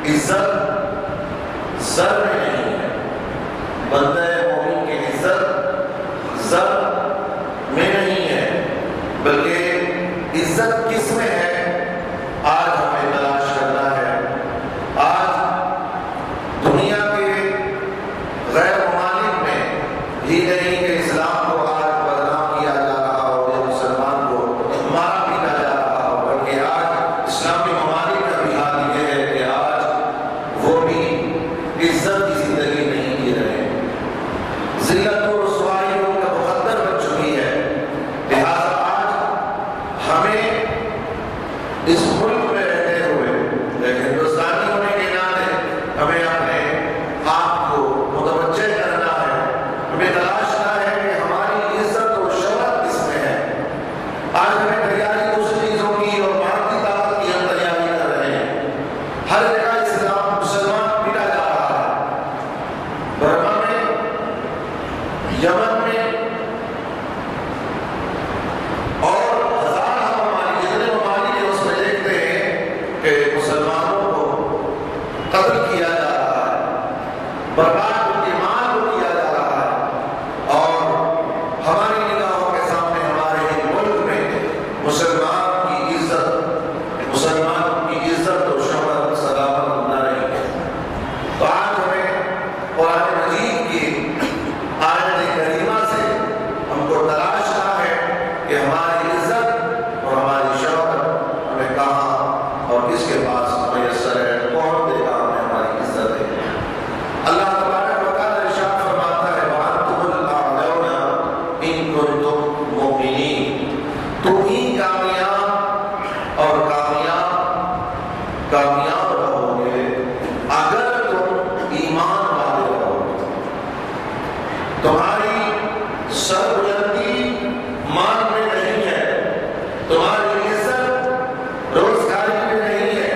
عزت زر میں نہیں ہے، غیر ممالک میں ہی نہیں کہ اسلام کو آج بدنام کیا جا رہا ہو یا مسلمان کو مارا پیٹا جا رہا ہو، بلکہ آج اسلامی ممالک کا بھی حال یہ ہے کہ آج وہ بھی عزت کی زندگی نہیں جی رہے، ذلت و رسوائی ان کا مقدر بن چکی ہے۔ لہٰذا آج ہمیں اس ملک میں رہتے ہوئے ایک ہندوستانی ہونے کے ناطے ہمیں اپنے آپ کو متوجہ کرنا ہے، ہمیں تلاشنا ہے کہ ہماری عزت و شرف کس میں ہے۔ آج ہمیں تیاری دوسری چیزوں کی اور بھارتی طاقت کی ہم تیاری کر رہے ہیں۔ ہر جگہ اسلام مسلمان پیٹا جا رہا ہے، برما میں، یمن میں اور ہزارہ ممالک، جتنے ممالک ہیں اس میں دیکھتے ہیں کہ مسلمانوں کو قتل کیا جا رہا ہے، برباد ان کے مال کو کیا جا رہا ہے، اور ہماری نگاہوں کے سامنے ہمارے ہی ملک میں مسلمان کی عزت و شرف سلامت نہ رہی ہے۔ تو آج ہمیں قرآن مجید کی آیت کریمہ سے ہم کو تلاشنا ہے کہ ہماری عزت اور ہماری شرف ہمیں کہاں اور کس کے پاس میسر ہے، کون دے گا ہمیں ہماری عزت ہے۔ اللہ تبارک و تعالیٰ ارشاد فرماتا ہے وَأَنْتُمُ الْأَعْلَوْنَ إِن كُنتُم مُؤْمِنِينَ، تم ہی کامیاب اور کامیاب رہو گے اگر تم ایمان والے رہو گے۔ تمہاری سربلندی مال میں نہیں ہے، تمہاری عزت روزگاری میں نہیں ہے،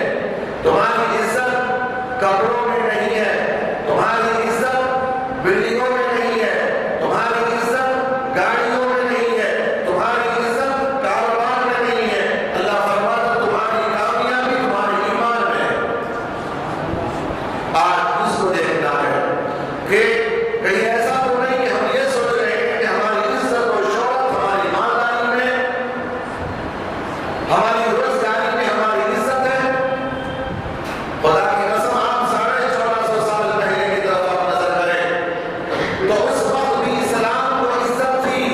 تمہاری عزت قبروں میں نہیں ہے، تمہاری عزت بلڈنگوں میں نہیں ہے، تمہاری عزت گاڑیوں میں نہیں ہے، تمہاری عزت کاروبار میں نہیں ہے۔ اللہ فرماتا ہے تمہاری کامیابی تمہارے ایمان میں ہے۔ آج اس کو دیکھنا ہے کہ کہیں ایسا تو نہیں کہ ہم یہ سوچ رہے ہیں کہ ہماری عزت و شہرت ہماری ایمانداری میں، ہماری روزگاری میں ہماری عزت ہے۔ خدا کی قسم آپ 1450 سال پہلے کی طرف آپ نظر کریں تو اس وقت بھی اسلام کو عزت تھی،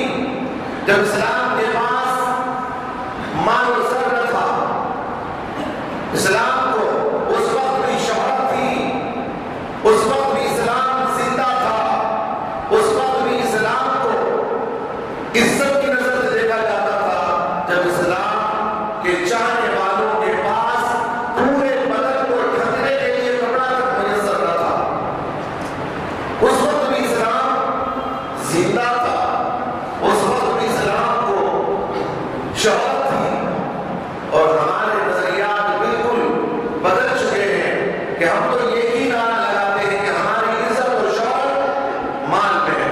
جب اسلام کے پاس مال و زر نہ تھا، اسلام کو اس وقت بھی شہرت تھی، اس وقت بھی اسلام زندہ تھا، اس وقت بھی اسلام کو عزت کی نظر سے دیکھا جاتا تھا، جب اسلام کے چاہنے والوں کے پاس پورے بدن کو ڈھکنے کے لیے کپڑا تک میسر نہ تھا۔ اس وقت بھی اسلام زندہ تھا، اس وقت بھی اسلام کو شہرت تھی، اور ہمارے نظریات بالکل بدل چکے ہیں کہ ہم تو یہ ہی نعرہ لگاتے ہیں کہ ہماری عزت و شرف مال میں ہے۔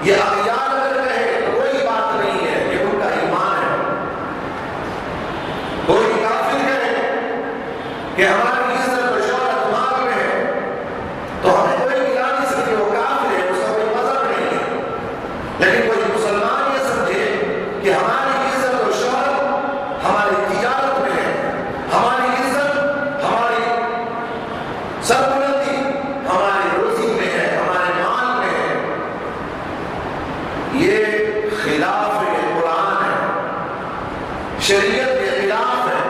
یہ اغیار اگر کہے تو کوئی بات نہیں ہے، یہ ان کا ایمان ہے۔ کوئی کافر کہے کہ ہماری عزت و شرف مال میں ہے تو ہمیں کوئی گلا نہیں سکے، وہ کافر ہے، اس کا کوئی مذہب نہیں ہے۔ لیکن کوئی مسلمان یہ سمجھے کہ ہماری عزت و شرف ہماری تجارت میں ہے، ہماری عزت، ہماری سربلندی ہماری روزی میں ہے، ہمارے مال میں ہے، یہ خلاف قرآن ہے، شریعت کے خلاف ہے،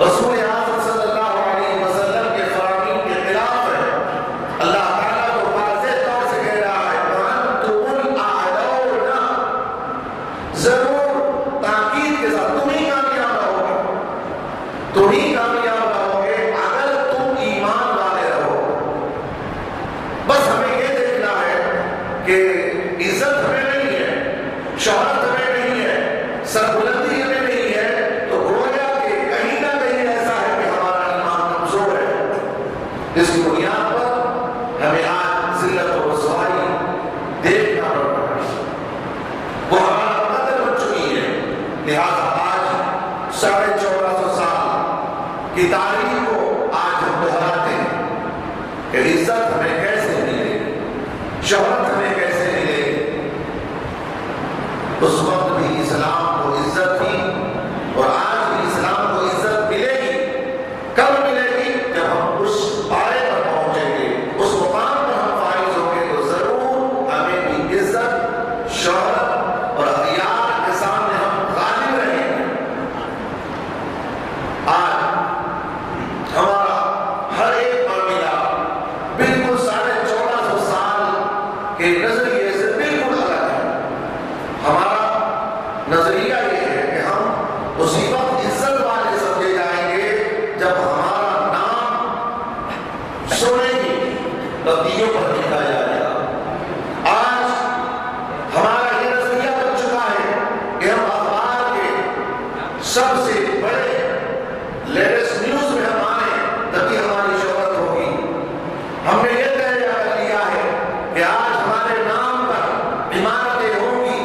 رسول اعظم صلی اللہ علیہ وسلم کے فرامین کے خلاف ہے۔ اللہ تعالیٰ کو واضح طور سے کہہ رہا ہے وَأَنْتُمُ الْأَعْلَوْنَ، ضرور تاکید کے ساتھ تم ہی کامیاب رہو گے، تم ہی کامیاب رہو گے اگر تم ایمان والے رہو۔ بس ہمیں یہ دیکھنا ہے کہ عزت ہمیں نہیں ہے، شہرت ہمیں نہیں ہے، سربلندی ہمیں نہیں ہے، تو گویا کہ کہیں نہ کہیں ایسا ہے کہ ہمارا ایمان کمزور ہے۔ اس کی بنیاد پر ہمیں آج ذلت و رسوائی دیکھنا پڑ رہا ہے، وہ ہمارا قدر بن چکی ہے۔ لہٰذا آج 1450 سال کی تاریخ کو آج ہم دہراتے ہیں کہ عزت ہمیں کیسے ملے، شہرت ہمیں کیسے ملے۔ اس وقت بھی اسلام کو عزت تھی اور آج بھی اسلام کو عزت ملے گی۔ کب ملے گی؟ جب ہم اس پائے پر پہنچیں گے، اس مقام پر ہم فائز ہوں گے نتیجوں پر دکھایا جائے گا۔ آج ہمارا یہ نظریہ بن چکا ہے کہ ہم اخبار کے سب سے بڑے لیٹسٹ نیوز میں ہم آئیں تبھی ہماری شہرت ہوگی۔ ہم نے یہ طے کر لیا ہے کہ آج ہمارے نام پر عمارتیں ہوں گی،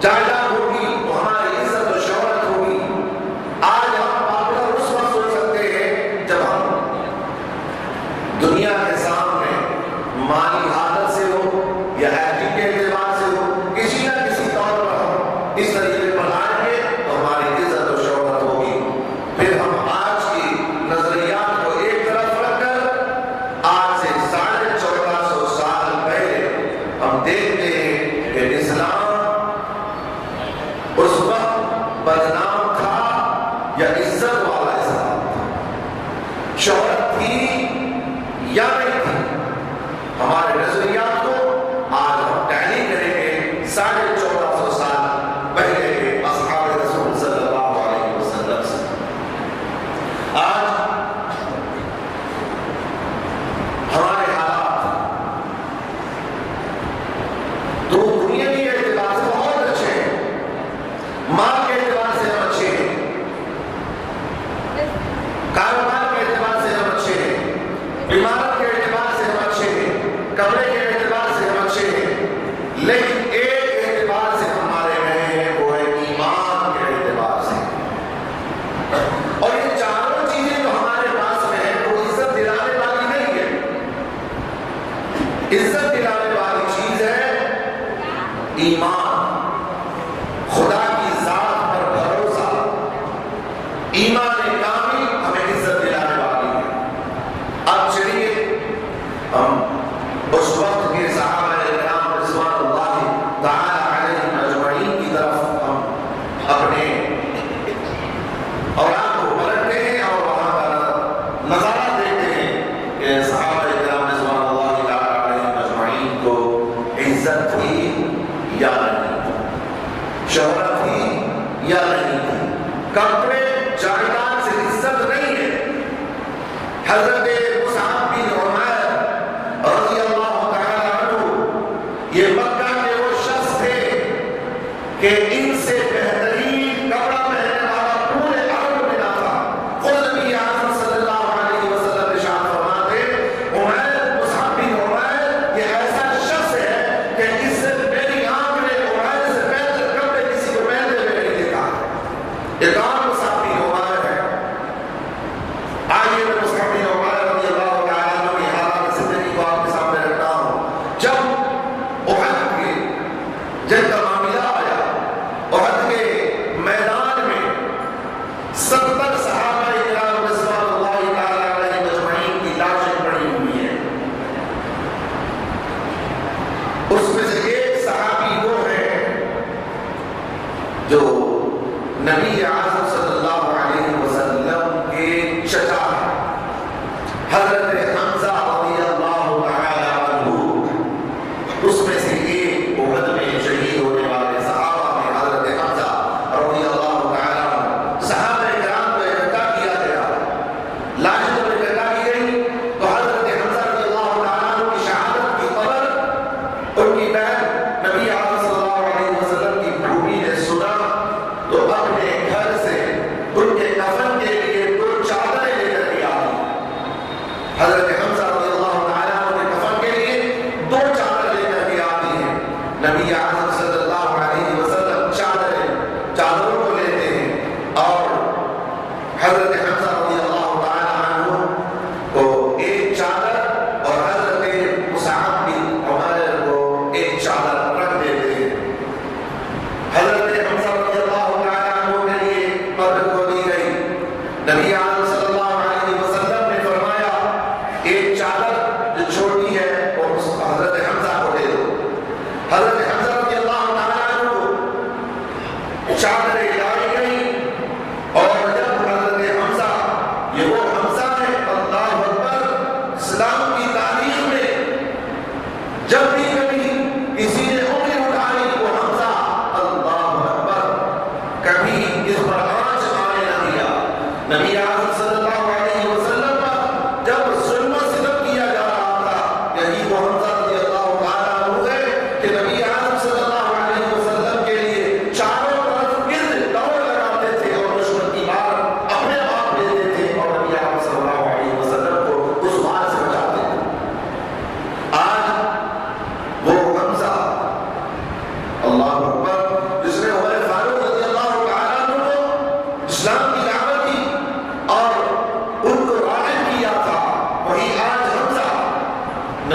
جائیداد ہوگی، تو ہماری عزت و شہرت ہوگی۔ آج ہم پاپولر اس وقت سوچ سکتے ہیں جب ہم دنیا کے سامنے مالی حالت سے ہو یا ایٹنگ کے اعتبار سے ہو، کسی نہ کسی طور پر ہم اس طریقے پر آئیں گے تو ہماری عزت و شہرت ہوگی۔ پھر ہم آج کی نظریات کو ایک طرف رکھ کر آج سے 1450 سال پہلے ہم دیکھتے ہیں کہ اسلام اس وقت بدنام تھا یا عزت والا اسلام تھا، شہرت تھی یا نہیں تھی۔ ہمارے نظریات کو آج ہم ٹیلی کریں گے 1450 سال پہلے کے اصحاب رسول صلی اللہ علیہ وسلم سے۔ آج ہمارے حالات تو دنیا کے اعتبار سے بہت اچھے ہیں، مال کے اعتبار سے ہم اچھے ہیں، کاروبار کے اعتبار سے ہم اچھے ہیں، عمارت کے اعتبار سے ہم اچھے ہیں، کپڑے کے اعتبار سے ہم اچھے ہیں، لیکن ایک اعتبار سے ہمارے رہے ہیں، وہ ہے ایمان کے اعتبار سے۔ اور یہ چاروں چیزیں جو ہمارے پاس میں ہیں وہ عزت دلانے والی نہیں ہے۔ عزت دلانے والی چیز ہے ایمان، خدا کی ذات پر بھروسہ، ایمان کامل ہمیں عزت دلانے والی ہے۔ اب چلیے ہم اس وقت کے صحابہ کرام رضوان اللہ تعالی علیہم اجمعین کی طرف ہم اپنے اوراق کو پلٹتے ہیں اور وہاں کا نظارہ دیکھتے ہیں کہ صحابہ کرام رضوان اللہ تعالی علیہم اجمعین کو عزت تھی یا نہیں تھی، شہرت تھی یا نہیں تھی، کپڑے جائیداد سے عزت نہیں ہے۔ حضرت مصعب بن عمیر رضی اللہ تعالی عنہ یہ مکہ کے وہ شخص تھے کہ ان سے بہترین کپڑا پہننے والا پورے عرب میں نہ تھا۔ خود نبی اعظم صلی اللہ علیہ وسلم ارشاد فرماتے عمیر، مصعب بن عمیر یہ ایسا شخص ہے کہ اس سے میری آنکھ نے عمیر سے بہتر کپڑے کسی کو پہنتے ہوئے نہیں دیکھا۔ یہ کون مصعب بن عمیر ہے؟ آئیے میں مصعب بن عمیر رضی اللہ تعالیٰ عنہ کی حالات زندگی کو آپ کے سامنے رکھتا ہوں۔ جب احد کے جنگ کا معاملہ آیا، احد کے میدان میں 70 صحابہ کرام رضوان اللہ تعالیٰ علیہم اجمعین کی لاشیں پڑی ہوئی ہیں۔ اس میں سے ایک صحابی وہ ہے جو نبی اعظم صلی اللہ علیہ وسلم کے چچا ہیں، حضرت حمزہ رضی اللہ تعالی عنہ۔ اس میں سے ایک احد میں شہید ہونے والے صحابہ میں حضرت حمزہ رضی اللہ تعالی عنہ۔ صحابہ کرام کو اکٹھا کیا گیا، لاشیں جب اکٹھا کی گئی تو حضرت حمزہ رضی اللہ تعالی عنہ کی شہادت کی خبر ان کی بہن نبی اعظم صلی اللہ علیہ وسلم کی بھومی نے سنا تو اپنے گھر سے ان کے کفن کے لیے 2 چادریں لے کر کے آئی۔ حضرت حمزہ رضی اللہ تعالیٰ عنہ کے کفن کے لیے 2 چادر لے کر کے آتی ہیں۔ نبی اعظم صلی اللہ علیہ وسلم چادروں کو لیتے ہیں اور حضرت حمزہ رضی اللہ تعالیٰ عنہ کو ایک چادر اور حضرت مصعب بن عمیر کو ایک چادر رکھ دیتے ہیں۔ حضرت حمزہ رضی اللہ تعالیٰ عنہ کے لیے قبر کھودی گئی۔ نبی اعظم صلی اللہ علیہ وسلم نے فرمایا ایک چادر جو چھوٹی ہے وہ حضرت حمزہ کو دے دو۔ حضرت حمزہ رضی اللہ تعالیٰ عنہ کو چادریں لائی گئی اور جب حضرت حمزہ، یہ وہ حمزہ ہے اللہ اکبر، اسلام کی تاریخ میں جب بھی کبھی کسی نے انگلی اٹھائی وہ حمزہ اللہ اکبر، کبھی اس پر آنچ آنے نہ دیا۔ نبی اعظم صلی اللہ علیہ وسلم پر جب ظلم و ستم کیا جا رہا تھا کہ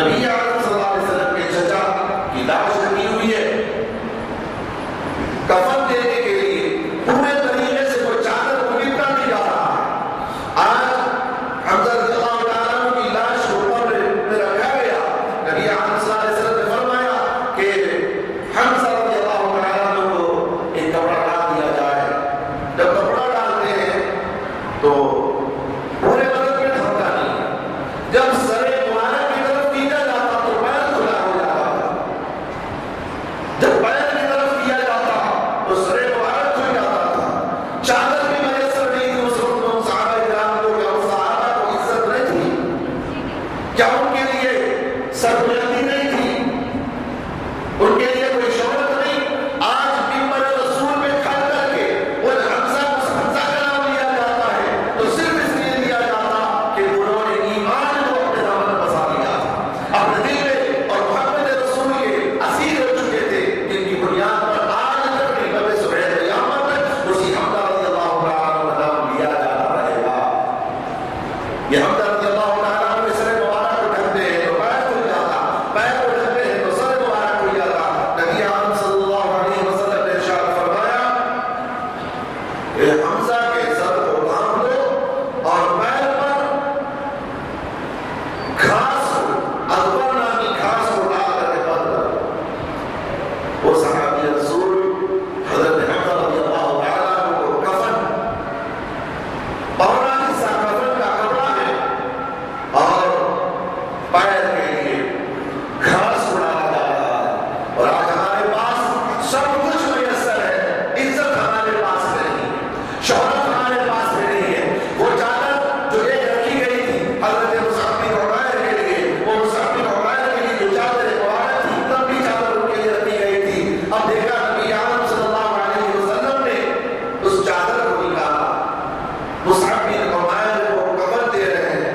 نبی اعظم صلی اللہ علیہ وسلم کے چچا کی لاش رکھی ہوئی ہے، کفن دینے کے لیے پورے طریقے سے کوئی چادر کو لپٹا نہیں جا رہا ہے۔ آج حمزہ رضی اللہ تعالیٰ عنہ کی لاش کو قبر میں رکھا گیا، نبی اعظم صلی اللہ علیہ وسلم نے فرمایا کہ حمزہ رضی اللہ تعالیٰ عنہ کو ایک کپڑا ڈال دیا جائے۔ جب کپڑا ڈالتے ہیں تو پورے بدن میں ڈھکتا نہیں، جب سر مبارک کی طرف کیا جاتا تو پیر کھلا ہو جاتا تھا، جب پیر کی طرف کیا جاتا تو سر مبارک کھل جاتا تھا۔ چادر بھی میسر نہیں تھی اس وقت ان صحابہ کرام کو، کیا ان صحابہ کو عزت نہیں تھی؟ کیا ان کے لیے سربلندی نہیں تھی؟ ان کے لیے کوئی شہرت نہیں؟ آج منبر رسول میں کھڑ کر کے وہ حمزہ کا نام لیا جاتا ہے تو صرف اس لیے لیا جاتا کہ انہوں نے ایمان کو اپنے دامن میں بسا لیا تھا، اپنے دل میں، اور محمد رسول کے اسیر ہو چکے تھے، جن کی بنیاد پر آج تک نہیں صبح قیامت تک اسی حمزہ رضی اللہ تعالیٰ عنہ کا نام لیا جاتا رہے گا۔ یہ حمزہ رضی اللہ تعالیٰ عنہ کے سر مبارک کو ڈھکتے ہیں تو پیر کھل جاتا، پیر کو ڈھکتے ہیں تو سر مبارک کھل جاتا۔ نبی اعظم صلی اللہ علیہ وسلم نے ارشاد فرمایا کہ حمزہ کے سر کو باندھ دو اور پیر پر گھاس کو، ادبر نامی گھاس کو ڈال کر کے بندھ دو۔ وہ صحابی رسول حضرت حمزہ رضی اللہ تعالیٰ عنہ کو کفن، پورا حصہ کفن کا کپڑا ہے اور پیر کے لیے گھاس کو ڈالا جا رہا ہے۔ اور آج ہمارے پاس سب کچھ میسر ہے، عزت ہمارے پاس نہیں ہے، شہرت ہمارے پاس نہیں ہے۔ وہ چادر جو ایک رکھی گئی تھی حضرت مصعب بن عمیر کے لیے، وہ مصعب بن عمیر کے لیے جو چادر مبارک تھی، لمبی چادر ان کے لیے رکھی گئی تھی۔ اب دیکھا نبی اعظم صلی اللہ علیہ وسلم نے اس چادر کو نکالا، مصعب بن عمیر کو کفن دے رہے ہیں،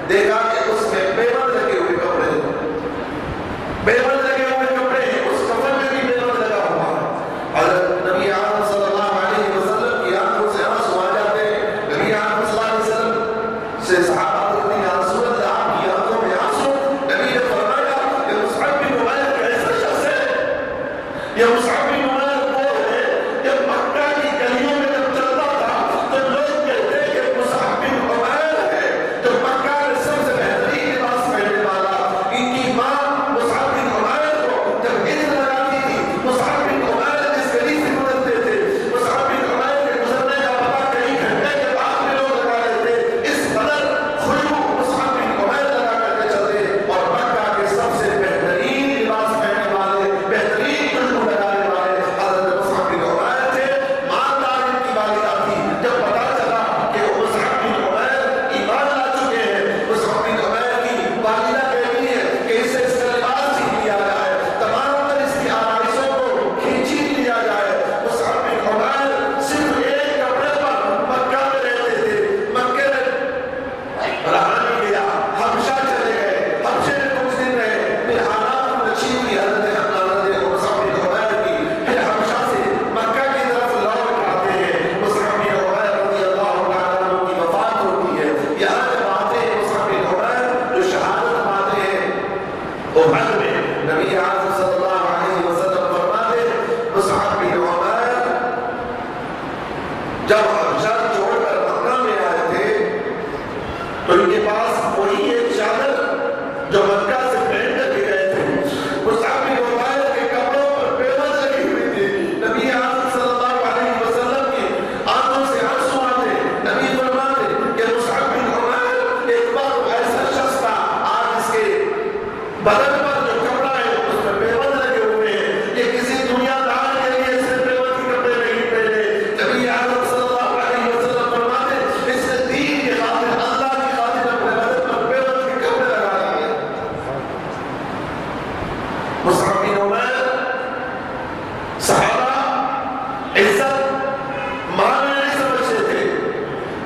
دیکھا کہ اس میں پیبند لگے ہوئے کپڑے، پیبند لگے ہوئے کپڑے، اس کفن میں بھی پیبند لگا ہوا ہے۔ حضرت نبی اعظم صلی اللہ علیہ وسلم کی آنکھوں سے آنسو آ جاتے ہیں۔ نبی اعظم صلی اللہ علیہ وسلم سے صحابہ کہتے ہیں یا رسول اللہ آپ کی آنکھوں میں آنسو؟ نبی نے فرمایا کہ مصعب بن عمیر کیسا شخص ہے؟ یہ مصعب بن عمیر وہ ہے کہ مکہ کی گلیوں میں جب چلتا تھا تو لوگ کہتے ہیں کہ مصعب بن عمیر ہے جو مکہ میں سب سے بہترین لباس پہننے والا۔ ان کی ماں مصعب بن عمیر کو جب عید لگاتی تھی، مصعب بن عمیر جس گلی سے گزرتے تھے، مصعب بن عمیر کے گزرنے کا پتہ کئی گھنٹے کے بعد میں لوگ لگا لیتے۔ اس قدر خوشبو مصعب بن عمیر لگا کر کے چلتے، اور مکہ کے سب سے بہترین لباس پہننے والے، بہترین خوشبو لگانے والے حضرت مصعب بن عمیر تھے۔ مالدار ان کی والدہ تھی۔ جب پتہ چلا کہ وہ مصعب بن عمیر ایمان لا چکے ہیں، مصعب بن عمیر کی والدہ کہتی ہے کہ اسے اس کا لباس چھین لیا جائے، تمام تر اس کی آرائشوں کو کھینچی لیا جائے۔ مصعب بن عمیر صرف ایک کپڑے پر مکہ میں رہتے تھے، مکے میں رہا نہیں گیا، حبشہ چلے گئے، حبشے میں کچھ دن رہے، پھر حالات نشی ہوئی حضرت مصعب بن عمیر کی، پھر حبشہ سے مکہ کی طرف لوٹ آتے ہیں۔ مصعب بن عمیر رضی اللہ تعالیٰ عنہ کی وفات ہوتی ہے۔ یہاں سے باتیں مصعب بن عمیر جو شہادت پاتے ہیں احد میں، نبی اعظم صلی اللہ علیہ وسلم فرماتے مصعب بن عمیر جب حبشہ چھوڑ کر مکہ میں آئے تھے تو ان کے پاس وہی ایک چادر جو مکہ سے پہن کر کے گئے تھے، مصعب بن عمیر کے کپڑوں پر پیبند لگی ہوئی تھی۔ نبی اعظم صلی اللہ علیہ وسلم کی آنکھوں سے آنسو آتے، نبی فرماتے کہ مصعب بن عمیر ایک بار ایسا شخص تھا، آج اس کے بدن پر جو کپڑا ہے اس میں پیبند لگے ہوئے ہیں، یہ کسی دنیا دار کے لیے صرف پیبند کے کپڑے نہیں پہنے۔ نبی اعظم صلی اللہ علیہ وسلم فرماتے اس نے دین کی خاطر، اللہ کی خاطر اپنے بدن پر پیبند کے کپڑے لگا لیے۔ مصعب بن عمیر صحابہ عزت مال نہیں سمجھتے تھے،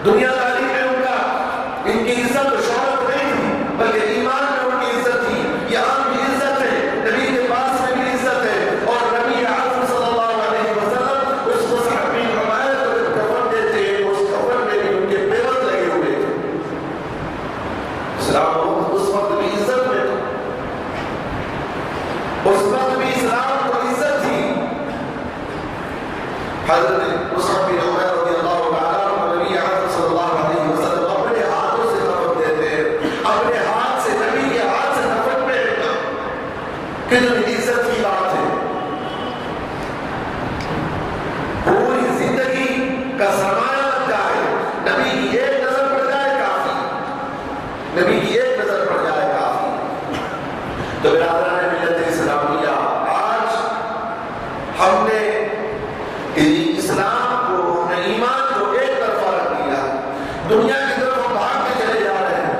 دنیا داری میں ان کی عزت و شہرت نہیں تھی، بلکہ ایمان میں ان کی عزت تھی۔ یہ عام حضرت مصعب بن عمیر رضی اللہ تعالیٰ عنہ نبی اکرم صلی اللہ علیہ وسلم اپنے ہاتھوں سے کفن دیتے ہیں، اپنے ہاتھ سے، نبی کے ہاتھ سے کفن پہننا کتنی عزت کی بات ہے۔ پوری زندگی کا سرمایہ بن جائے، نبی کی ایک نظر پڑ جائے کافی، نبی کی ایک نظر پڑ جائے کافی۔ تو برادران ملت اسلامیہ، آج ہم نے اسلام کو، ہم نے ایمان کو ایک طرفہ رکھ دیا، دنیا کی طرف ہم بھاگتے چلے جا رہے ہیں،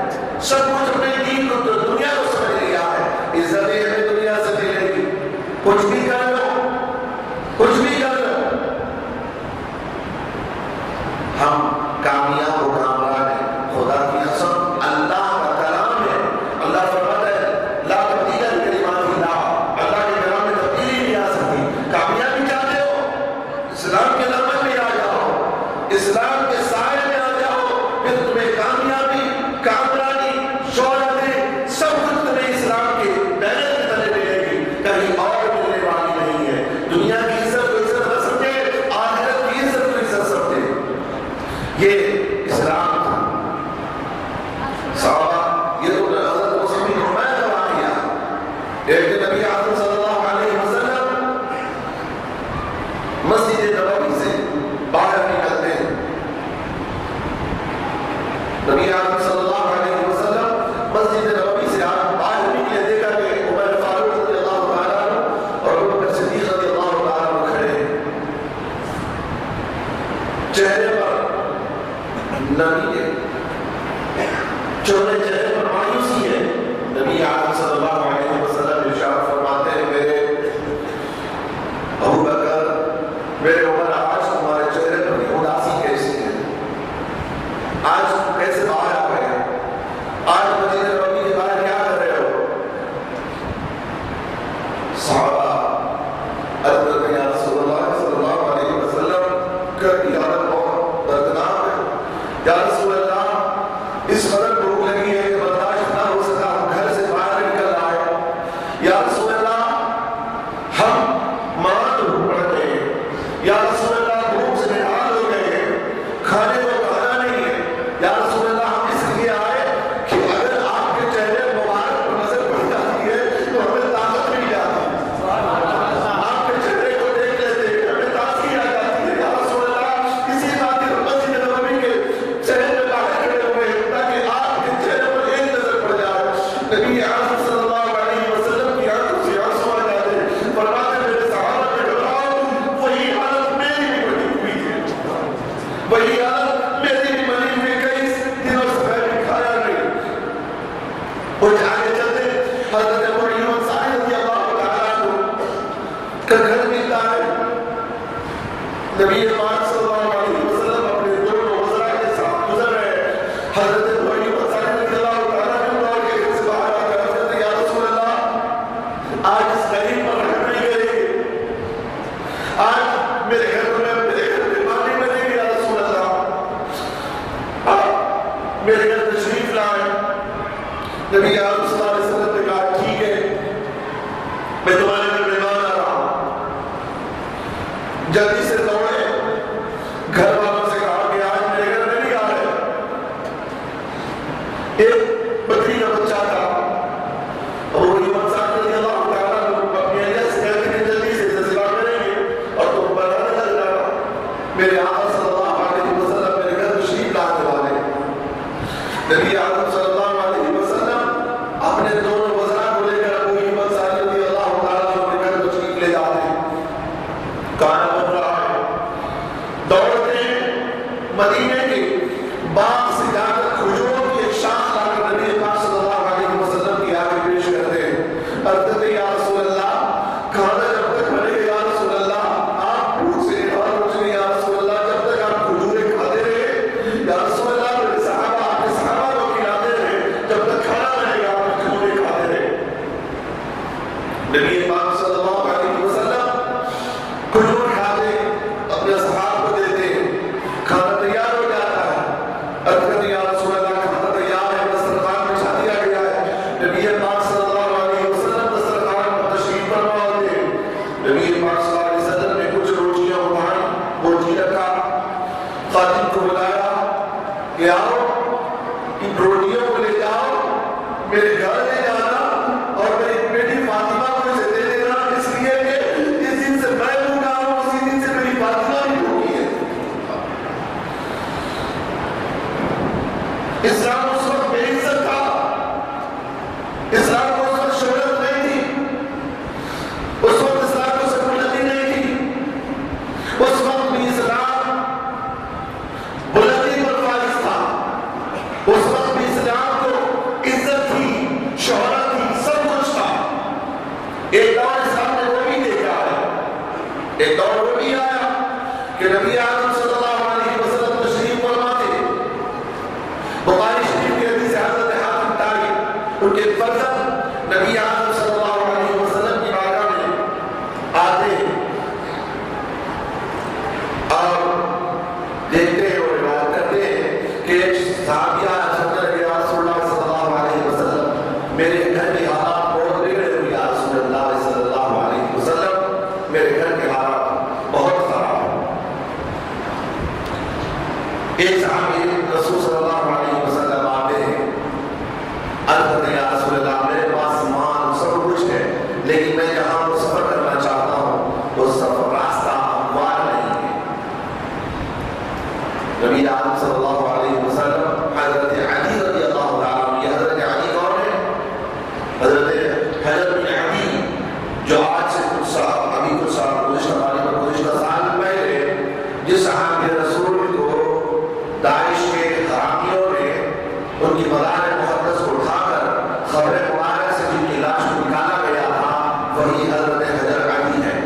سب کچھ اپنے دین کو دنیا کو سمجھ لیا ہے، عزت ہمیں دنیا سے ملے گی، کچھ بھی کر لو، کچھ بھی کر لو، ہم کامیاب و کامران ہیں۔ خدا کی قسم، اللہ کا کلام ہے، اللہ فرماتا ہے لا تبدیل لکلمات اللہ، اللہ کے کلام میں تبدیلی نہیں آ سکتی۔ کامیابی چاہتے ہو، اسلام کے دامن میں آ جاؤ، اسلام کے سائے میں آ جاؤ، پھر تمہیں کامیابی، کامرانی، شہرت، سب کچھ تمہیں اسلام کے بیرے کے تلے ملے گی، کہیں اور ملنے والی نہیں ہے۔ دنیا کی عزت کو عزت نہ سمجھے، آخرت کی عزت کو عزت سمجھے۔ یہ اسلام تھا۔ صحابہ، یہ تو حضرت مصعب بن عمیر کا واقعہ۔ ایک دن نبی اکرم صلی اللہ علیہ وسلم مسجد نبوی سے باہر نکلتے ہیں۔ نبی اکرم صلی اللہ علیہ وسلم مسجد نبوی سے باہر نکلے، دیکھا کہ عمر فاروق رضی اللہ تعالیٰ عنہ اور ابو بکر صدیق رضی اللہ تعالیٰ عنہ کھڑے ہیں۔ چہرے پر نبی کے چہرے پر مایوسی ہے۔ نبی اکرم صلی اللہ علیہ وسلم ارشاد فرماتے ہیں، میرے ابو بکر، میرے عمر، آج تمہارے چہرے پر اداسی کیسی ہے؟ آج تم کیسے باہر آ گئے؟ آج مسجد نبوی کے باہر کیا کر رہے ہو؟ صحابہ عرض کرتے ہیں، یا رسول اللہ صلی اللہ علیہ وسلم کی حالت بہت دردناک ہے۔ یا رسول اللہ، اس قدر بھوک لگی ہے کہ برداشت نہ ہو سکا، ہم گھر سے باہر نکل آئے۔ یا رسول اللہ، ہم ماں تو پڑتے ہیں۔ یا رسول اللہ، بھوک سے نڈال ہو گئے ہیں، کھانے کو کھانا نہیں ہے۔ یا رسول اللہ، ہم اس لیے آئے کہ اگر آپ کے چہرے مبارک پر نظر پڑ جاتی ہے تو ہمیں طاقت مل جاتی ہے، آپ کے چہرے کو دیکھ لیتے ہیں، ہمیں تازگی آ جاتی ہے۔ یا رسول اللہ، اسی خاطر مسجد نبوی کے چہرے میں باہر کھڑے ہوئے ہیں تاکہ آپ کے چہرے پر ایک نظر پڑ جائے۔ نبی اعظم صلی اللہ علیہ وسلم کی آنکھوں سے آنسو آ جاتے ہیں، فرماتے ہیں، میرے صحابہ نے گھبراؤ، وہی حالت میری بھی بنی ہوئی ہے، وہی حالت میری بھی بنی ہوئی ہے، کئی دنوں سے میں بھی کھایا نہیں۔ کچھ آگے چلتے حضرت ابو ایوب انصاری رضی اللہ تعالیٰ عنہ کا گھر ملتا ہے۔ نبی پاک صلی اللہ علیہ وسلم اپنے دونوں وزراء کے ساتھ گزر رہے ہیں۔ حضرت ابو ایوب انصاری رضی اللہ تعالیٰ عنہ دوڑ کے گھر سے باہر آ کر عرض کرتے ہیں، یا رسول اللہ، آج اس غریب پر رحم نہیں کریں گے، آج میرے گھر میں مہمانی بنے گی۔ یا رسول اللہ، آپ میرے گھر تشریف لائیں۔ نبی اعظم صلی اللہ علیہ وسلم نے کہا، ٹھیک ہے، میں تمہارے گھر مہمان آ رہا ہوں۔ جلدی سے دوڑے، گھر والوں سے کہا کہ آج میرے گھر میں نہیں آ رہے۔ ایک بکری کا بچہ تھا، ابو ایوب انصاری رضی اللہ تعالیٰ عنہ اپنی اہلیہ سے کہتے ہیں، جلدی سے انتظار کریں گے اور تم بنانے لگ جانا، میرے آقا صلی اللہ علیہ وسلم میرے گھر تشریف لانے والے۔ نبی اعظم صلی اللہ علیہ وسلم اپنے دونوں وزراء کو لے کر ابو ایوب انصاری رضی اللہ تعالیٰ عنہ کے گھر تشریف لے جاتے ہیں۔ کھانا بن رہا ہے، دوڑتے ہیں، مدینے کے باغ سے جا کر کھجوروں کی ایک شاخ لا کر نبی پاک صلی اللہ علیہ وسلم کی آگے پیش کرتے ہیں۔ عرض کرتے ہیں، یا رسول اللہ، کھانا جب تک بنے گا، یا رسول اللہ، آپ بھوک سے نڈال ہو چکے، یا رسول اللہ، جب تک آپ کھجوریں کھاتے رہے، یا رسول اللہ، میرے صحابہ آپ کے صحابہ کو کھلاتے رہے، جب تک کھانا بنے گا آپ کھجوریں کھاتے رہے۔ نبی پاک صلی اللہ علیہ وسلم کھجور کھاتے، اپنے اصحاب کو دیتے، کھانا تیار ہو جاتا ہے۔ عرض کرتے ہیں، یا رسول اللہ، کھانا تیار ہے، دسترخوان بچھا دیا گیا ہے۔ نبی پاک صلی اللہ علیہ وسلم دسترخوان پر تشریف فرما ہوتے ہیں۔ نبی پاک صلی اللہ علیہ وسلم نے کچھ روٹیاں اٹھائیں، وہ ایک دور اسلام نے وہ بھی دیکھا ہے، ایک دور وہ بھی آیا کہ نبی اعظم صلی اللہ علیہ وسلم تشریف فرما تھے. بخاری شریف کی حدیث حضرت حاتم طائی ان کے فرزند نبی اعظم صلی اللہ علیہ وسلم کی بارگاہ میں آتے ہیں اور دیکھتے ہیں اور روایت کرتے ہیں کہ صحابیہ حضرت رسول اللہ صلی اللہ علیہ وسلم میرے گھر کے حالات بہت بگڑے ہوئے یا رسول اللہ صلی اللہ علیہ وسلم میرے گھر کے حالات بہت خراب ہیں. ایک صحابی رسول صلی اللہ علیہ وسلم آتے ہیں، عرض کرتے ہیں یا رسول اللہ میرے پاس مال سب کچھ ہے لیکن میں جہاں وہ سفر کرنا چاہتا ہوں وہ سفر راستہ ہموار نہیں ہے. نبی اعظم صلی اللہ علیہ وسلم حضرت علی رضی اللہ تعالیٰ عنہ، یہ حضرت علی کون ہے؟ حضرت حجر بن عدی جو آج سے کچھ سال ابھی کچھ سال گزشتہ سال پہلے جس صحابی رسول کو داعش کے حرامیوں نے ان کی مزار مقدس کو اٹھا کر قبر مبارک سے جن کی لاش کو نکالا گیا تھا وہی حضرت حجر علی ہے.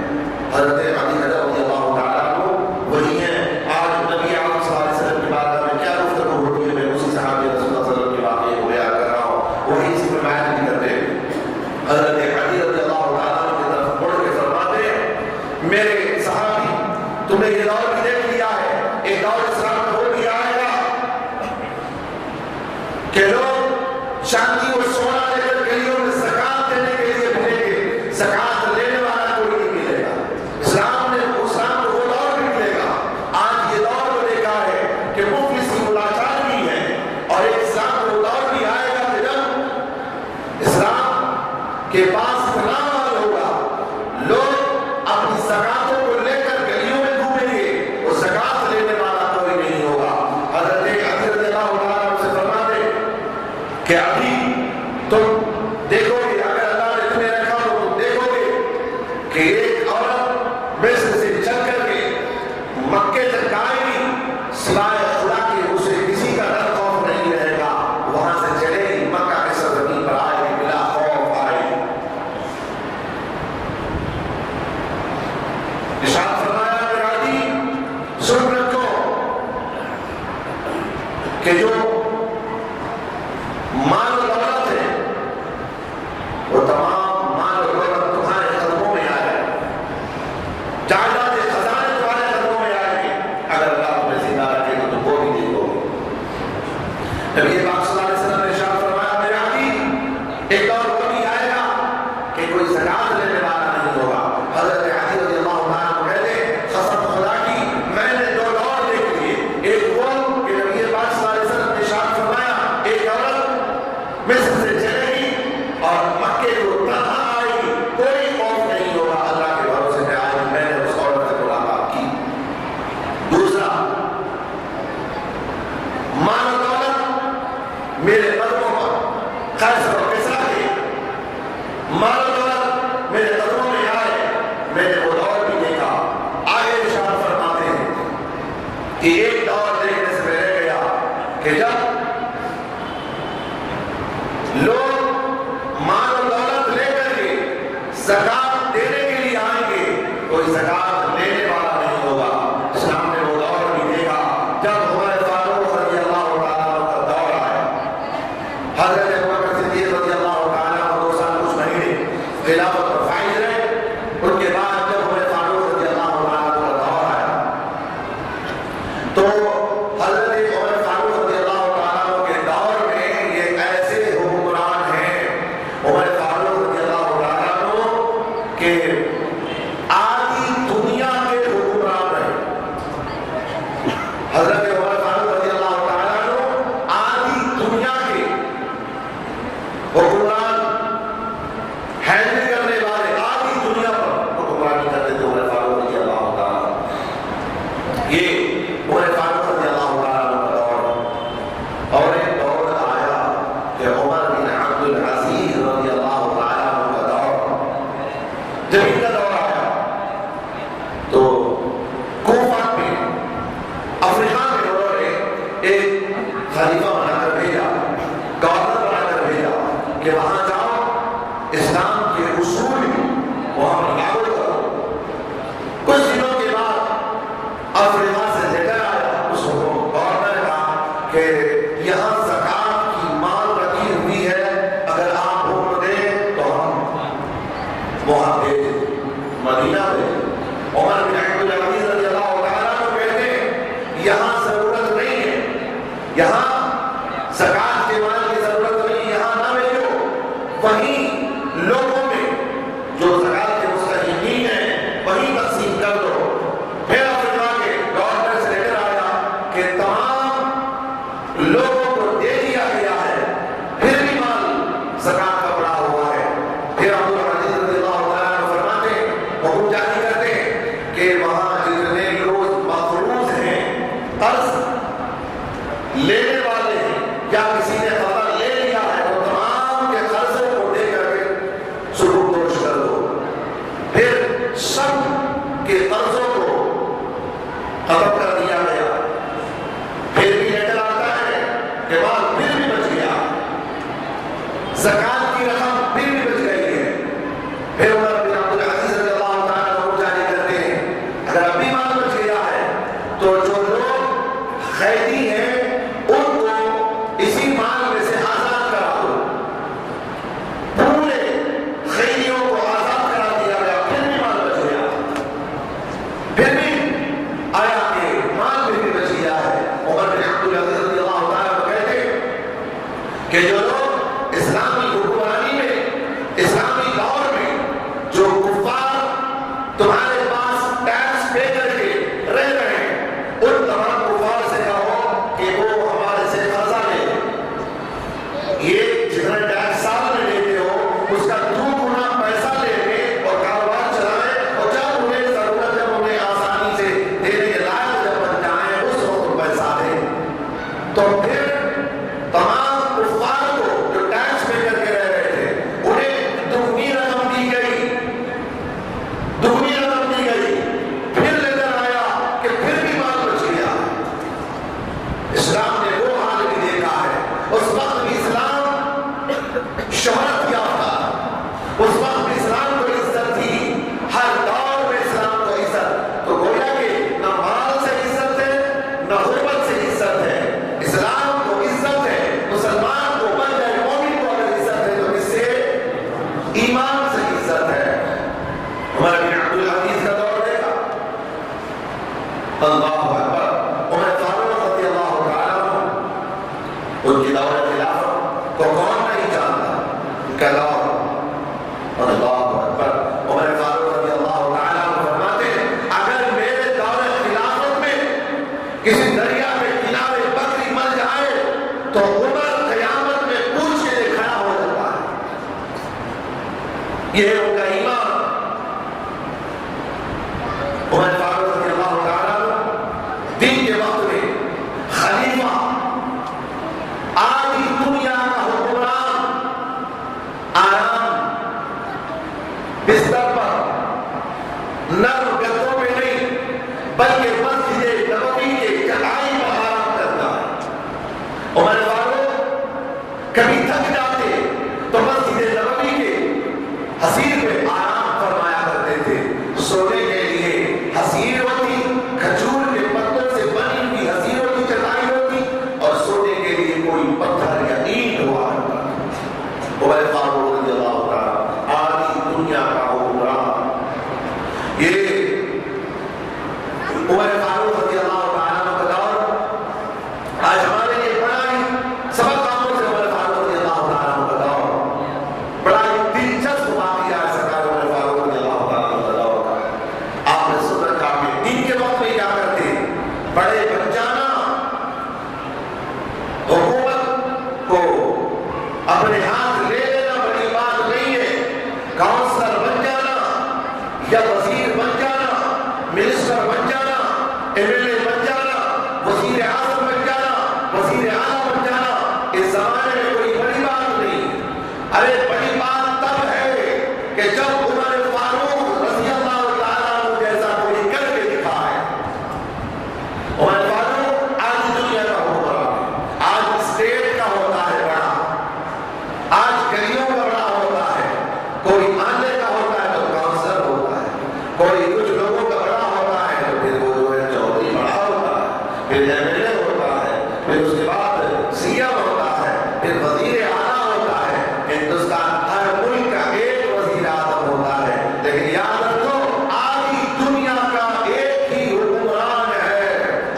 حضرت علی حجر رضی اللہ تعالیٰ عنہ وہی ہیں. آج نبی اعظم صلی اللہ علیہ وسلم کے بارے میں کیا گفتگو ہوتی ہے میں اسی صحابی رسول اللہ صلی اللہ علیہ وسلم کے واقعے کو بیان کر رہا ہوں، وہی اسی میں بیان نہیں کرتے. حضرت علی رضی اللہ تعالیٰ عنہ کی طرف مڑ کے فرماتے ہیں میرے صحابی تم نے یہ دور بھی دیکھ لیا ہے، ایک دور اسلام میں وہ بھی آئے گا کہ لوگ چاندی اور سونا لے کر گلیوں میں زکات دینے کے لیے بھیجیں گے، زکات لینے والا کوئی نہیں ملے گا. اسلام کو وہ دور بھی ملے گا. آج یہ دور کو دیکھا ہے کہ مفلس کی ملاقات بھی ہے اور ایک اسلام کو وہ دور بھی آئے گا کہ جب اسلام کے پاس اتنا مال ہوگا لوگ اپنی زکاتوں کو لے کر گلیوں میں گھومیں گے، وہ زکات لینے والا کوئی نہیں ہوگا. حضرت علی رضی اللہ تعالیٰ عنہ سے فرماتے کہ ابھی تم دیکھو گے اگر اللہ نے تمہیں رکھا تو تم دیکھو گے کہ ایک عورت مصر سے چل کر کے مکے تک آئے گی سوائے خدا کے اسے کسی کا ڈر خوف نہیں رہے گا، وہاں سے چلے گی مکہ کے سرزمین پر آئے گی بلا خوف آئے گی. ارشاد فرمایا میرا علی سن رکھو کہ جو مال و دولت ہے وہ تمام مال و دولت تمہارے قدموں میں آئے گا، جائیداد خزانے تمہارے قدموں میں آئے گے اگر اللہ تمہیں زندہ رکھے تو تم وہ بھی دیکھو گے. نبی پاک صلی اللہ علیہ وسلم نے ارشاد فرمایا میرے علی ایک دور وہ بھی آئے گا کہ کوئی زکات لینے والا نہیں ہوگا. حضرت علی رضی اللہ تعالیٰ عنہ کہتے ہیں قسم خدا کی میں نے دو دور دیکھ لیے، ایک وہ کہ نبی پاک صلی اللہ علیہ وسلم نے ارشاد فرمایا ایک عورت مصر سے چلے گی اور مکے کو تنہا آئے گی، کوئی خوف نہیں ہوگا، اللہ کے بھروسے میں آئے گی. میں نے اس عورت سے ملاقات کی. دوسرا مال و دولت میرے قدموں پر قیصر و کسریٰ کے مال و دولت میرے قدموں میں آئے، میں نے وہ دور بھی دیکھا. آگے ارشاد فرماتے ہیں کہ ایک دور دیکھنے سے میں رہ گیا کہ جب لوگ مال و دولت لے کر کے زکات دینے کے لیے آئیں گے، کوئی زکات لینے والا نہیں ہوگا. اسلام نے وہ دور بھی دیکھا جب عمر فاروق رضی اللہ تعالیٰ عنہ کا دور آیا. حضرت ابوبکر صدیق رضی اللہ تعالیٰ عنہ 2 سال کچھ مہینے خلافت پر فائز رہے. ان کے بعد جب عمر فاروق رضی اللہ تعالیٰ عنہ کا دور آیا تو حضرت عمر فاروق رضی اللہ تعالیٰ عنہ کے دور میں یہ ایسے حکمران ہیں عمر فاروق رضی اللہ تعالیٰ عنہ کہ آدھی دنیا کے حکمران رہے. حضرت عمر فاروق رضی اللہ تعالیٰ عنہ آدھی دنیا کے حکمران ہینڈل کرنے والے، آدھی دنیا پر حکمرانی کرتے تھے عمر فاروق رضی اللہ تعالیٰ عنہ. یہ عمر فاروق رضی اللہ تعالیٰ عنہ کا دور ہے. اور ایک دور آیا کہ عمر بن عبد العزیز رضی اللہ تعالیٰ عنہ کا دور، جب ان کا دور آیا تو کوفہ میں افریقہ میں انہوں نے ایک خلیفہ بنا کر بھیجا، گورنر بنا کر بھیجا کہ وہاں جاؤ اسلام اسلام کے اصول وہاں لاگو کرو۔ کچھ دنوں کے بعد افریقہ سے لیٹر آیا، اس گورنر کا کہ یہاں زکات کی مال رکھی ہوئی ہے، اگر آپ حکم دیں تو ہم وہاں بھیج مدینہ میں۔ عمر بن عبد العزیز رضی اللہ تعالیٰ کو کہتے ہیں یہاں ضرورت نہیں ہے، یہاں زکات کے مال کی ضرورت نہیں، یہاں نہ بھیجو، وہیں لوگوں میں جو زکات کے مستحقین ہیں وہیں تقسیم کر دو۔ پھر افریقہ کے گورنر سے لیٹر آیا کہ تمام لوگوں کو دے دیا گیا ہے، پھر بھی مال زکات کا پڑا ہوا ہے۔ پھر عبد العزیز رضی اللہ تعالیٰ عنہ فرماتے ہیں، حکم جاری کرتے ہیں کہ وہاں جتنے لوگ مقروض ہیں، قرض لینے والے ہیں یا کسی نے قرض لے لیا ہے، وہ تمام کے قرضوں کو دے کر کے سبکدوش کر دو۔ پھر سب کے قرضوں کو ختم کر دیا گیا۔ پھر بھی لیٹر آتا ہے کہ مال پھر بھی بچ گیا، زکات کی رقم پھر بھی بچ گئی ہے۔ پھر عمر بن عبد العزیز رضی اللہ تعالیٰ عنہ جاری کرتے ہیں اگر ابھی مال بچ گیا ہے تو جو لوگ قیدی ہیں ان کو اسی مال میں سے آزاد کرا دو۔ پورے قیدیوں کو آزاد کرا دیا گیا، پھر بھی مال بچ گیا۔ پھر بھی آیا کہ مال پھر بھی بچ گیا ہے۔ عمر بن عبد العزیز رضی اللہ تعالیٰ عنہ کہتے ہیں کہ جو لوگ اسلامی حکمرانی میں، اسلامی دور میں جو کفار تمہارے پاس ٹیکس پے کر کے رہ رہے ہیں، ان تمام کفار سے کہو کہ وہ ہمارے سے قرضہ لے، یہ جتنا ٹیکس سال میں لیتے ہو اس کا 2 گنا پیسہ لے لیں اور کاروبار چلائیں، اور جب انہیں ضرورت، جب انہیں آسانی سے دینے کے لائق جب بن جائیں اس وقت پیسہ دیں۔ تو پھر تمام کفار کو جو ٹیکس پے کر کے رہ رہے تھے انہیں دگنی رقم دی گئی، دگنی رقم دی گئی۔ پھر لیٹر آیا کہ پھر بھی مال بچ گیا۔ اسلام نے وہ حال بھی دیکھا ہے، اس وقت بھی اسلام شہرت یافتہ، اس وقت بھی اسلام کو عزت تھی، ہر دور میں اسلام کو عزت۔ تو گویا کہ نہ مال سے عزت ہے نہ غربت سے عزت ہے، اسلام کو عزت ہے۔ مسلمان کو، بندہ مومن کو اگر عزت ہے تو اس سے ایمان سے عزت ہے۔ عمر بن عبد العزیز کا دور دیکھا، اللہ اکبر، عمر فاروق رضی اللہ تعالیٰ عنہ، ان کی دور خلافت کو کون نہیں جانتا، ان کا دور، اللہ اکبر۔ عمر فاروق رضی اللہ تعالیٰ عنہ فرماتے ہیں اگر میرے دور خلافت میں کسی دریا میں کنارے بکری مر جائے تو عمر قیامت میں پوچھ کے لیے کھڑا ہو جاتا ہے۔ یہ ہے ان کا ایمان۔ عمر فاروق رضی اللہ تعالیٰ عنہ دین کے وقت میں خلیفہ، آدھی دنیا کا حکمران، آرام بستر پر، نرم گدوں پہ نہیں بلکہ مسجد نبوی کے چٹائی پر آرام کرتا ہے۔ عمر فاروق کبھی تھک جاتے تو مسجد نبوی کے حصیر پہ آرام فرمایا کرتے تھے۔ سونے کے لیے حصیر ہوتی، کھجور کے پتوں سے بنی ہوئی حصیر ہوتی، چٹائی ہوتی، اور سونے کے لیے کوئی پتھر یا اینٹ ہوا کرتا۔ عمر فاروق رضی اللہ تعالیٰ آدھی دنیا کا حکمران، یہ عمر فاروق رضی اللہ تعالیٰ عنہ کا دور آج ہمارے لیے بڑا ہی سبق آموز ہے۔ عمر فاروق رضی اللہ تعالیٰ عنہ کا دور بڑا ہی دلچسپ واقعہ ہے سرکار عمر فاروق رضی اللہ تعالیٰ عنہ کا دور۔ آپ نے سن رکھا کہ دین کے وقت میں کیا کرتے، بڑے بن جانا، حکومت کو اپنے ہاتھ لے لینا بڑی بات نہیں ہے، کاؤنسلر بن جانا یا وزیر بن جانا، منسٹر بن جانا، ایم ایل اے بن جانا، وزیر اعظم بن جانا، وزیر اعلیٰ بن جانا، اس زمانے میں کوئی بڑی بات نہیں۔ ارے بڑی بات تب ہے کہ جب عمر فاروق رضی اللہ تعالیٰ عنہ جیسا کوئی کر کے دکھائے۔ عمر فاروق آج دنیا کا حکمران، آج اسٹیٹ کا ہوتا ہے بڑا، آج گلیوں کا بڑا ہوتا ہے، کوئی محلے کا ہوتا ہے تو کاؤنسلر ہوتا ہے، کوئی کچھ لوگوں کا بڑا ہوتا ہے تو پھر وہ جو ہے چودھری بڑا ہوتا ہے، پھر ایم ایل اے ہوتا ہے، پھر اس کے بعد سی ایم ہوتا ہے، پھر وزیر اعلیٰ ہوتا ہے۔ ہندوستان ہر ملک کا ایک وزیر اعظم ہوتا ہے، لیکن یاد رکھو آدھی دنیا کا ایک ہی حکمران ہے،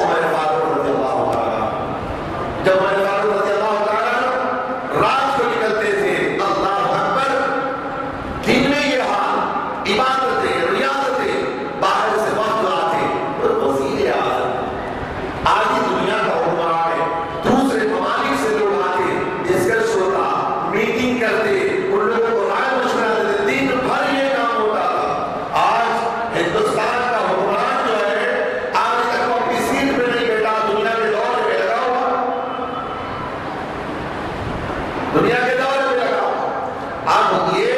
عمر فاروق رضی اللہ تعالیٰ۔ جب عمر فاروق رضی اللہ تعالیٰ رات کو نکلتے تھے، اللہ اکبر، دن میں یہ حال، عبادتیں، ریاضتیں، باہر سے وقت آتے، اور وزیر اعظم آدھی دنیا کا حکمران ہے، دوسرے ممالک سے لوگ آتے، ڈسکس ہوتا، میٹنگ کرتے، ان لوگوں کو رائے مشورہ دیتے، دن بھر یہ کام ہوتا تھا۔ آج ہندوستان کا حکمران جو ہے آج تک وہ اپنی سیٹ پہ نہیں بیٹھا، دنیا کے دورے میں لگا ہوا، دنیا کے دورے میں لگا ہوا۔ اب یہ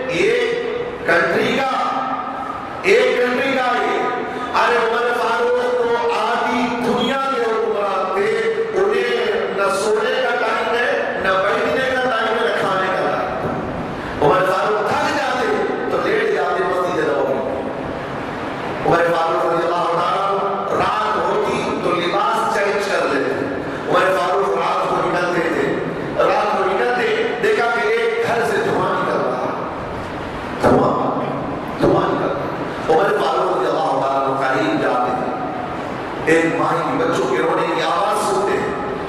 ایک کنٹری کا ارے عمر فاروق تو آدھی دنیا کے حکمران تھے، انہیں نہ سونے کا ٹائم ہے، نہ بیٹھنے کا ٹائم ہے، نہ کھانے کا ٹائم۔ عمر فاروق تھک جاتے تو لیٹ جاتے مسجد نبوی۔ عمر فاروق رضی اللہ عنہ رات ہوتی تو لباس چینج کر لیتے۔ عمر فاروق رات کو نکلتے تھے، رات کو نکلتے دیکھا کہ ایک گھر سے دھواں نکل رہا، دھواں نکل رہا۔ عمر فاروق رضی اللہ عنہ قریب جاتے تھے، ایک ماں کی بچوں کے رونے کی آواز سنتے۔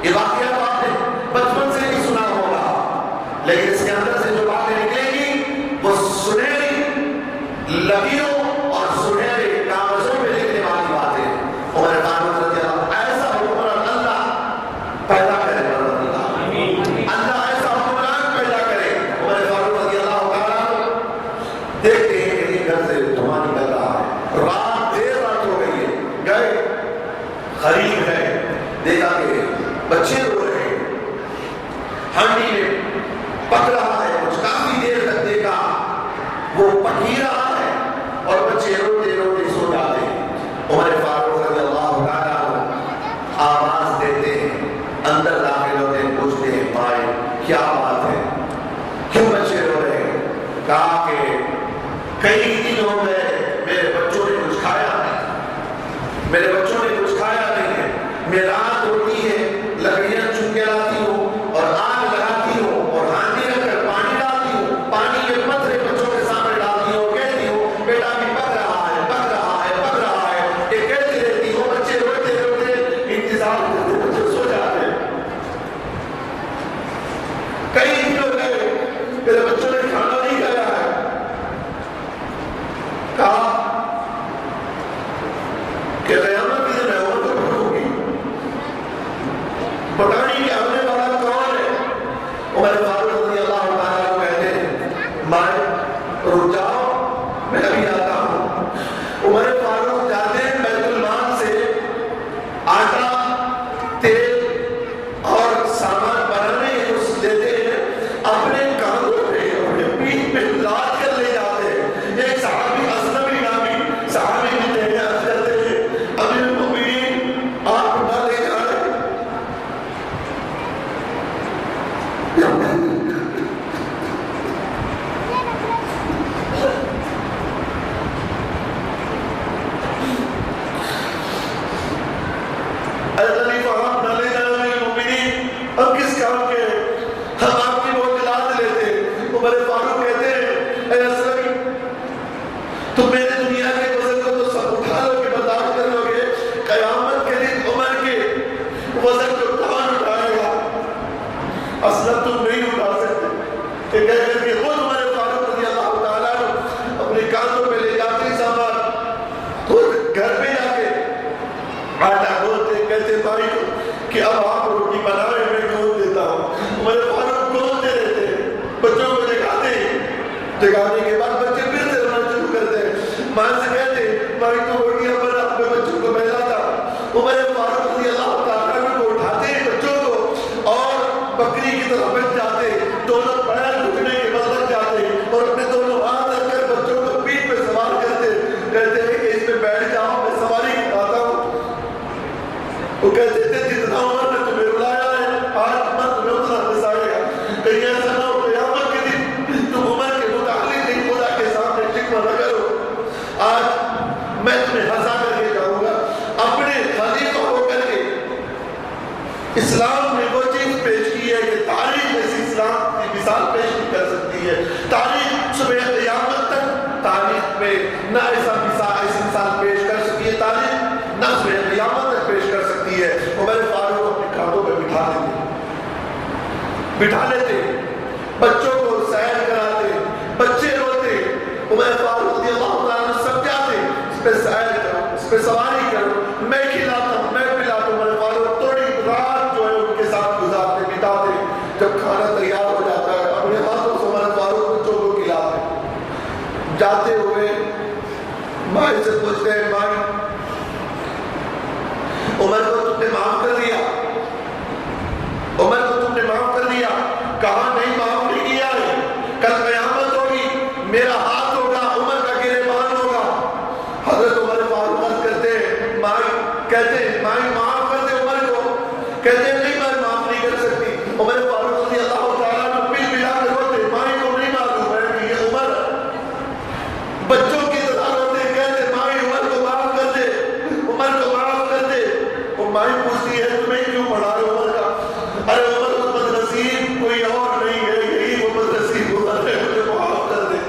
یہ واقعہ تو آپ نے بچپن سے ہی سنا ہوگا، لیکن اس کے اندر سے جو باتیں نکلیں گی وہ سنہری لکیروں اور سنہرے کاغذوں پہ لکھنے والی باتیں۔ عمر فاروق رضی اللہ ایسا حکمران اللہ پیدا کرے، اللہ ایسا حکمران پیدا کرے۔ عمر فاروق رضی اللہ تعالیٰ دیکھتے ہیں کہ یہ گھر سے دھواں نکل رہا ہے، رات دیر رات ہو گئی ہے، گئے قریب ہے، دیکھا کہ بچے رو رہے ہیں، ہانڈی میں پک رہا ہے، کچھ کافی دیر تک دیکھا وہ پک ہی رہا ہے اور بچے روتے روتے سو جاتے ہیں۔ عمر فاروق رضی اللہ تعالیٰ آواز دیتے ہیں، اندر داخل ہوتے ہیں، پوچھتے ہیں بھائی کیا بات ہے، کیوں بچے رو رہے ہیں؟ کہا کہ کئی دن ہو گئے میرے بچوں نے کچھ کھایا نہیں، میرے بچوں نے کچھ کھایا نہیں ہے، میں رات ہوتی ہے لکڑیاں چن کے لاتی ہوں اور آگ لگاتی ہوں اور ہانڈی رکھ کر پانی ڈالتی ہوں، پانی کے پتھرے بچوں کے سامنے ڈالتی ہوں، کہتی ہوں بیٹا بھی پک رہا ہے، پک رہا ہے، پک رہا ہے، یہ کہتی رہتی ہوں۔ بچے روتے روتے انتظار کرتے، بچے سو جاتے۔ کئی دن ہو گئے میرے بچوں نے کھانا نہیں کھایا ہے۔ کہا کہ قیامت کے دن عمر کو بھوکوں گی، پتہ نہیں کہ آنے والا کون ہے۔ عمر فاروق رضی اللہ تعالیٰ کو کہتے ہیں مائیں رک جاؤ میں ابھی آتا ہوں۔ عمر فاروق جاتے ہیں، بیت المال سے آٹا، تیل اور سامان بنانے اس دیتے ہیں، اپنے کاندھوں پہ اپنے پیٹھ پہ لاد کر لے جاتے ہیں۔ ایک صحابی اصنبی نامی صحابی بھی کہتے ہیں امیر المؤمنین آپ نہ لے جائیں۔ آپ نہ لے جائیں امیر المؤمنین، اب کس کام کے، ہم آپ کی بہت لاد لیتے۔ عمر فاروق کہتے ہیں اے اصلمی تم میرے دنیا کے وزن کو تو سب اٹھا لو گے، برداشت کر لو گے، قیامت کے دن عمر کے وزن کو کون اٹھائے گا؟ اصلا تم نہیں اٹھا سکتے۔ یہ کہہ کر کے خود عمر فاروق رضی اللہ تعالیٰ اپنے کاندھوں پہ لے جاتے سامان، خود گھر پہ جا کے آٹا گھولتے، کہتے بھائی کو کہ اب آپ روٹی بنائے میں گھول دیتا ہوں۔ عمر فاروق گھولتے رہتے، بچوں کو جگاتے، جگانے کے بعد بچے پھر سے رونا شروع کرتے ہیں، اسلام نے وہ چیز پیش کی ہے کہ تاریخ ایسی اسلام کی مثال پیش نہیں کر سکتی ہے. تاریخ صبح قیامت تک تاریخ میں نہ ایسی مثال پیش کر سکتی ہے. تاریخ نہ صبح قیامت تک پیش کر سکتی ہے. عمر فاروق اپنے کاندھوں پہ بٹھا لیتے, بچوں کو سیر کراتے, بچے روتے, عمر فاروق رضی اللہ تعالیٰ سب جاتے, اس پہ سیر کرو, اس پہ سواری کرو, میں کھلاتا ہوں, میں پلاتا ہوں. عمر فاروق تھوڑی رات جو ہے ان کے ساتھ گزارتے, بتاتے. جب کھانا تیار ہو جاتا ہے اپنے ہاتھوں سے عمر فاروق بچوں کو کھلاتے. جاتے ہوئے مائی سے پوچھتے ہیں, مائی عمر کو تم نے معاف کر دیا, عمر کو تم نے معاف کر دیا؟ کہا نہیں, معاف نہیں کیا ہے. کل قیامت ہوگی, میرا ہاتھ ہوگا, عمر کا گریبان ہوگا. حضرت عمر فاروق عرض کرتے ہیں, مائی کہتے ہیں, مائی معاف کر دے عمر کو. کہتے ہیں نہیں, میں معاف نہیں کر سکتی. عمر فاروق رضی اللہ تعالیٰ نے پل پلا کر روتے, مائی کو نہیں معلوم ہے کہ یہ عمر بچوں کی طرح روتے. کہتے مائی عمر کو معاف کر دے, عمر کو معاف کر دے. وہ مائی پوچھتی ہے تمہیں کیوں پڑھا رہے عمر کا؟ ارے عمر کو بدنصیب کوئی اور نہیں ہے, یہی وہ بدنصیب عمر ہے, مجھے معاف کر دے.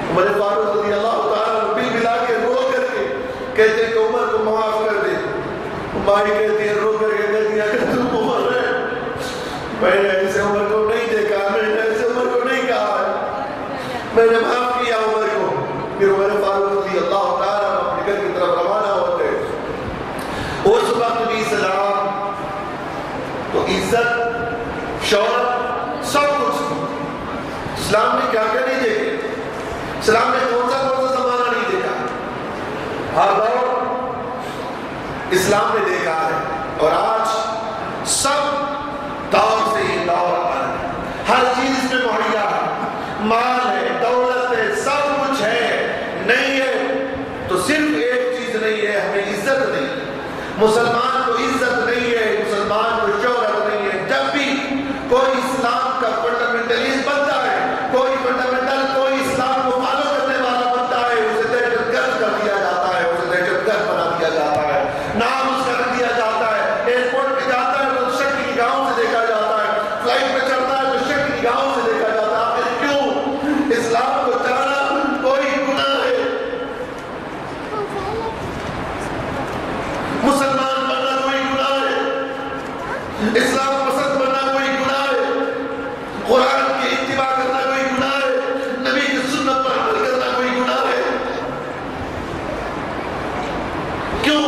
عمر فاروق رضی اللہ تعالیٰ پل پلا کے رو کر کے کہتے کہ عمر کو معاف کر دے. مائی کہتی ہے رو کر کے, کہتی ہے کہ تم عمر ہے, میں نے ایسے عمر کو نہیں دیکھا, میں نے ایسے عمر کو نہیں کہا ہے, میں نے معاف کیا عمر کو. پھر عمر فاروق رضی اللہ تعالیٰ اپنے گھر کی طرف روانہ ہوتے. اس وقت بھی اسلام تو عزت, شہرت, سب کچھ اسلام نے کیا کیا نہیں دیکھے. اسلام نے کون سا زمانہ نہیں دیکھا, ہر دور اسلام نے دیکھا ہے. اور آج سب دور سے یہ دور آ رہا ہے, ہر چیز میں مہیا ہے, مال ہے, دولت ہے, سب کچھ ہے. نہیں ہے تو صرف ایک چیز نہیں ہے, ہمیں عزت نہیں ہے. مسلمان کو عزت نہیں ہے, مسلمان کو شہرت نہیں ہے. جب بھی کوئی اسلام کا فنڈامنٹلسٹ بنتا ہے, کوئی اسلام کو فالو کرنے والا بنتا ہے, اسے دہشت گرد کر دیا جاتا ہے, اسے دہشت گرد بنا دیا جاتا ہے, نام اس کا رکھ دیا جاتا ہے. ایئرپورٹ پہ جاتا ہے تو شک کی نگاہوں سے دیکھا جاتا ہے, فلائٹ پہ چڑھتا ہے تو شک کی نگاہوں سے دیکھا جاتا ہے. آخر کیوں؟ اسلام کو چلانا کوئی گناہ ہے, مسلمان بننا کوئی گناہ ہے, اسلام پسند بننا کوئی گناہ ہے, قرآن کی اتباع کرنا کوئی گناہ ہے, نبی کی سنت پر عمل کرنا کوئی گناہ ہے. کیوں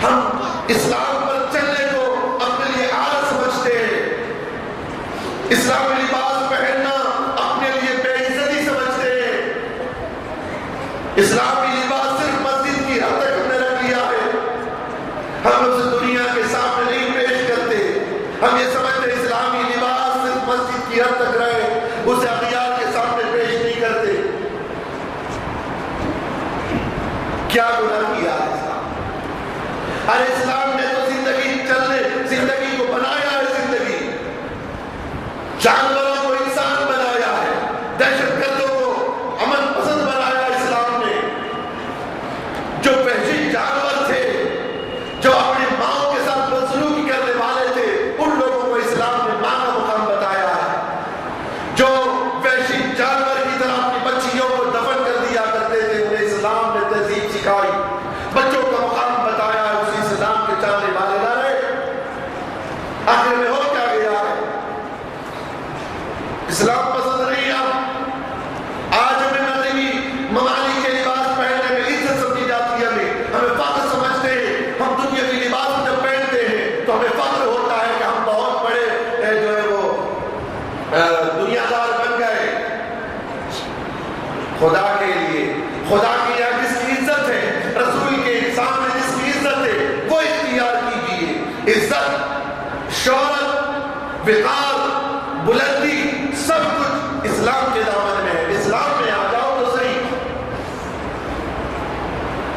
ہم اسلام پر چلنے کو اپنے لیے آر سمجھتے ہیں, اسلامی لباس پہننا اپنے لیے بے عزتی سمجھتے ہیں. اسلامی لباس صرف مسجد کی حد تک ہم نے رکھ لیا ہے, ہم اسے دنیا کے سامنے نہیں پیش کرتے. ہم یہ سمجھتے ہیں اسلامی لباس صرف مسجد کی حد تک رہے, اسے اغیار کے سامنے پیش نہیں کرتے. کیا گناہ کیا ہے اسلام؟ ارے اسلام نے تو زندگی کو بنایا ہے, زندگی جانوروں کو انسان بنایا ہے, دہشت گردوں کو امن پسند بنایا ہے. اسلام نے جو وحشی جانور تھے, جو اپنی ماں کے ساتھ بدسلوکی کرنے والے تھے, ان لوگوں کو اسلام نے ماں کا مقام بتایا ہے. جو وحشی جانور کی طرح اپنی بچیوں کو دفن کر دیا کرتے تھے, انہیں اسلام نے تہذیب سکھائی, بچوں کا مقام بتایا ہے. اسی اسلام کے چاہنے والے نہ رہے. آخر میں ہو کیا گیا ہے؟ اسلام پسند نہیں. آج ہمیں مغربی ممالک کے لباس پہننے میں عزت سمجھی جاتی ہے, ہمیں فخر سمجھتے ہیں. ہم دنیا کے لباس جب پہنتے ہیں تو ہمیں فخر ہوتا ہے کہ ہم بہت بڑے جو ہے وہ دنیا دار بن گئے. خدا کے لیے, خدا کی یہاں جس کی عزت ہے, رسول کے سامنے جس کی عزت ہے, وہ اختیار کیجیے. عزت, شہرت, وقار, بلندی, سب کچھ اسلام کے دامن میں ہے. اسلام میں آ جاؤ تو صحیح.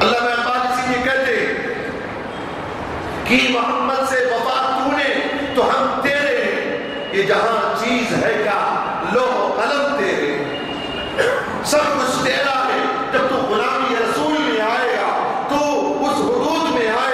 اللہ میں اقبال اسی لیے کہتے کہ محمد سے وفا تو نے تو ہم تیرے ہیں, یہ جہاں چیز ہے کیا لوح و قلم تیرے, سب کچھ تیرا ہے. جب تو غلامی رسول میں آئے گا, تو اس حدود میں آئے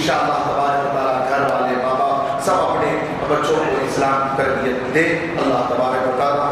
انشاءاللہ تبارک و تعالیٰ گھر والے ماں باپ سب اپنے بچوں کو اسلام کی تربیت دے. اللہ تبارک و تعالیٰ